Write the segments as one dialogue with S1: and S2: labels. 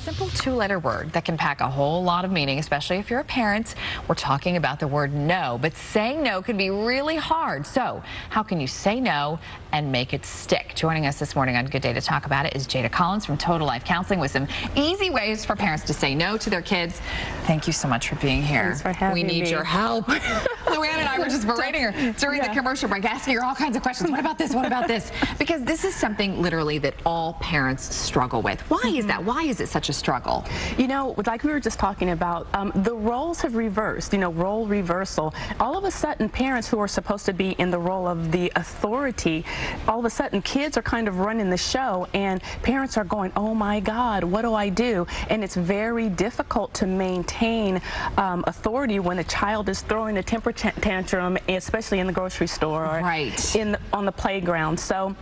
S1: simple two-letter word that can pack a whole lot of meaning, especially if you're a parent. We're talking about the word no, but saying no can be really hard. So how can you say no and make it stick? Joining us this morning on Good Day to talk about it is Jada Collins from Total Life Counseling with some easy ways for parents to say no to their kids. Thank you so much for being here.
S2: Thanks for having me.
S1: We need your help. Luann and I were just berating her during the commercial break, asking her all kinds of questions. What about this? What about this? Because this is something literally that all parents struggle with. Why is that? Why is it such a struggle?
S2: You know, like we were just talking about, the roles have reversed, role reversal. All of a sudden, parents who are supposed to be in the role of the authority, all of a sudden kids are kind of running the show and parents are going, oh my God, what do I do? And it's very difficult to maintain authority when a child is throwing a temper tantrum, especially in the grocery store or on the playground. So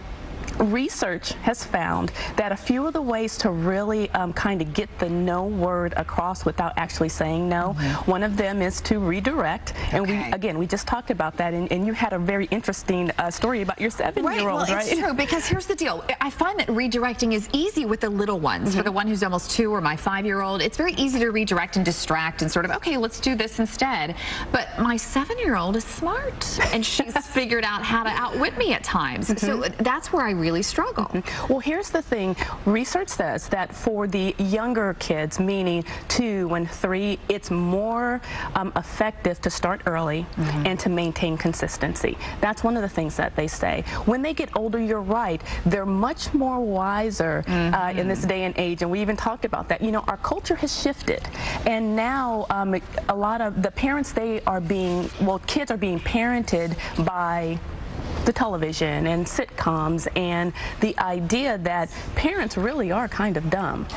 S2: research has found that a few of the ways to really kind of get the no word across without actually saying no, one of them is to redirect. And we just talked about that, and you had a very interesting story about your 7-year-old, right?
S1: Well, it's true, because here's the deal. I find that redirecting is easy with the little ones. For the one who's almost 2 or my 5-year-old, it's very easy to redirect and distract and sort of, okay, let's do this instead. But my 7-year-old is smart, and she's figured out how to outwit me at times. So that's where I really struggle.
S2: Well, here's the thing. Research says that for the younger kids, meaning 2 and 3, it's more effective to start early and to maintain consistency. That's one of the things that they say. When they get older, you're right, they're much more wiser in this day and age, and we even talked about that. You know, our culture has shifted, and now a lot of the parents, kids are being parented by the television and sitcoms, and the idea that parents really are kind of dumb,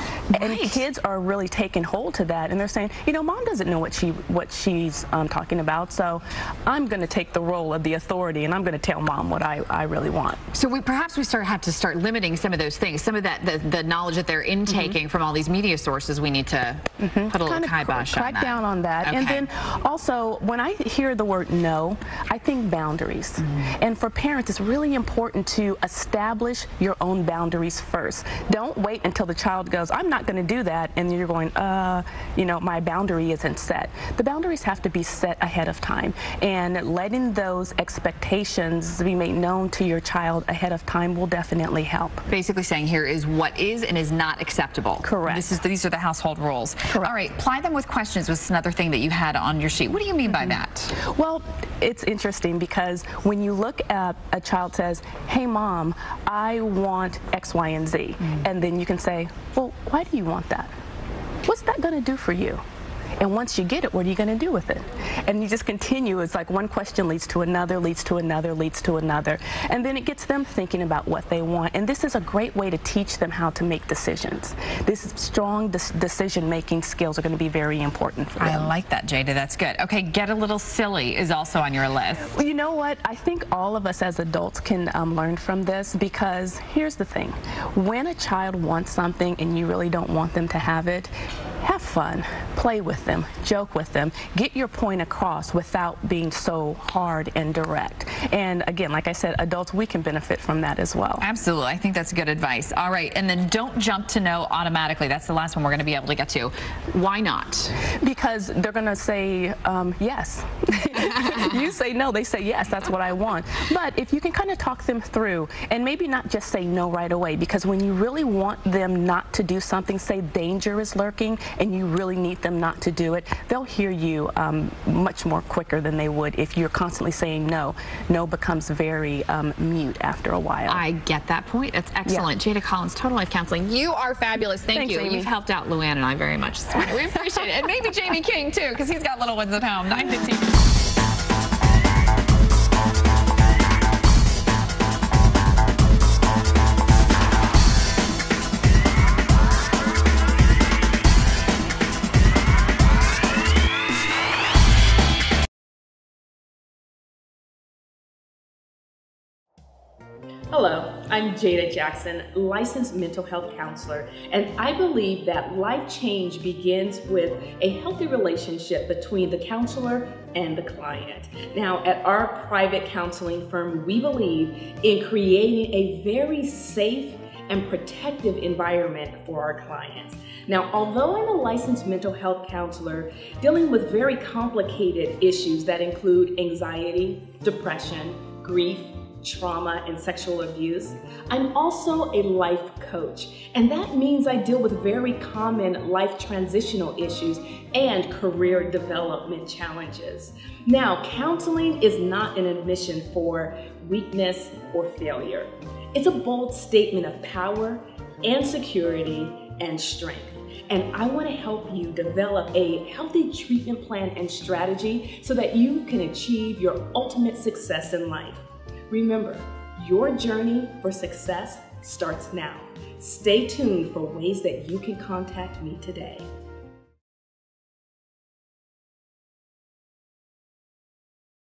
S2: and kids are really taking hold to that, and they're saying, you know, mom doesn't know what she's talking about, so I'm going to take the role of the authority and I'm going to tell mom what I really want.
S1: So perhaps we have to start limiting some of those things, some of that the knowledge that they're intaking from all these media sources. We need to put a little kibosh on that.
S2: Crack down on that. And then also, when I hear the word no, I think boundaries. And for parents, it's really important to establish your own boundaries first. Don't wait until the child goes, I'm not going to do that, and you're going, you know, my boundary isn't set. The boundaries have to be set ahead of time, and letting those expectations be made known to your child ahead of time will definitely help.
S1: Basically saying here is what is and is not acceptable.
S2: Correct.
S1: These are the household rules.
S2: Correct.
S1: All right, apply them with questions was another thing that you had on your sheet. What do you mean by that?
S2: Well, it's interesting because when you look at a child says, hey mom, I want X, Y, and Z, and then you can say, well, why do you want that? What's that going to do for you? And once you get it, what are you going to do with it? And you just continue. It's like one question leads to another, leads to another, leads to another. And then it gets them thinking about what they want. And this is a great way to teach them how to make decisions. This strong decision-making skills are going to be very important for them.
S1: I like that, Jada. That's good. Okay, get a little silly is also on your list.
S2: Well, you know what? I think all of us as adults can learn from this, because here's the thing. When a child wants something and you really don't want them to have it, have fun, play with them, joke with them, get your point across without being so hard and direct. And again, like I said, adults, we can benefit from that as well.
S1: Absolutely. I think that's good advice. All right, and then don't jump to no automatically. That's the last one we're going to be able to get to. Why not?
S2: Because they're going to say yes. You say no, they say yes, that's what I want. But if you can kind of talk them through, and maybe not just say no right away, because when you really want them not to do something, say danger is lurking, and you really need them not to do it, they'll hear you much more quicker than they would if you're constantly saying no. No becomes very mute after a while.
S1: I get that point. That's excellent. Jada Collins, Total Life Counseling. You are fabulous. Thanks, you. Amy. You've helped out Luann and I very much this morning. We appreciate it. And maybe Jamie King, too, because he's got little ones at home. 9:15.
S3: Hello, I'm Jada Jackson, licensed mental health counselor, and I believe that life change begins with a healthy relationship between the counselor and the client. Now, at our private counseling firm, we believe in creating a very safe and protective environment for our clients. Now, although I'm a licensed mental health counselor dealing with very complicated issues that include anxiety, depression, grief, trauma, and sexual abuse, I'm also a life coach. And that means I deal with very common life transitional issues and career development challenges. Now, counseling is not an admission for weakness or failure. It's a bold statement of power and security and strength. And I want to help you develop a healthy treatment plan and strategy so that you can achieve your ultimate success in life. Remember, your journey for success starts now. Stay tuned for ways that you can contact me today.